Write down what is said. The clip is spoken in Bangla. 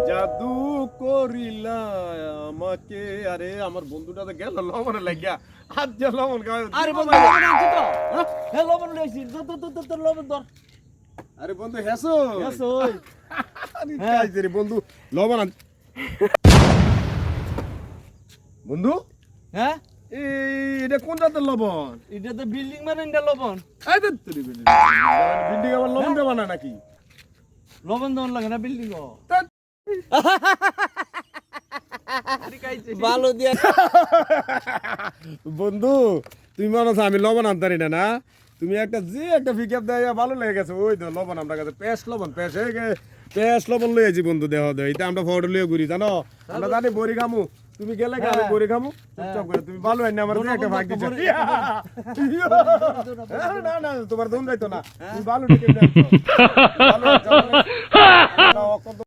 জাদু করিলা আমাকে। আরে আমার বন্ধুটা তো গেল লবণে লাগিয়া হাত দিয়ে লবণ খাওয়া। আরে বন্ধু লবণ আনছি তো হ্যাঁ লবণ লইছি তোর লবণ ধর। আরে বন্ধু হেসো হেসো আরে কাইছে রে বন্ধু লবণ আন। বন্ধু হ্যাঁ এটা কোন জাতের লবণ? এটা তো বিল্ডিং বানাইন্দা লবণ। এই তো তুই বিল্ডিং আবার লবণ দেবা না নাকি? লবণ দন লাগে না বিল্ডিং ও ধ্যাৎ। ভালো দিয়া বন্ধু তুমি মনে আছো আমি লবণ আনতারি না না? তুমি একটা পিকআপ দেয় ভালো লেগে গেছে। ওই তো লবণ আমার কাছে পেস্ট লবণ পেস্ট লবণ লই আছি বন্ধু। দেহ এটা আমরা ফটো লিয়ে ঘুরি জানো। আমরা জানি বড়ি খামু, তুমি গেলে আমি বড়ি খামু চুপচাপ করে। তুমি ভালো হয় না আমার একটা ভাগ দিচ্ছ। না না তোমার দম যাইতো না। তুমি ভালো ঠিক আছে। ভালো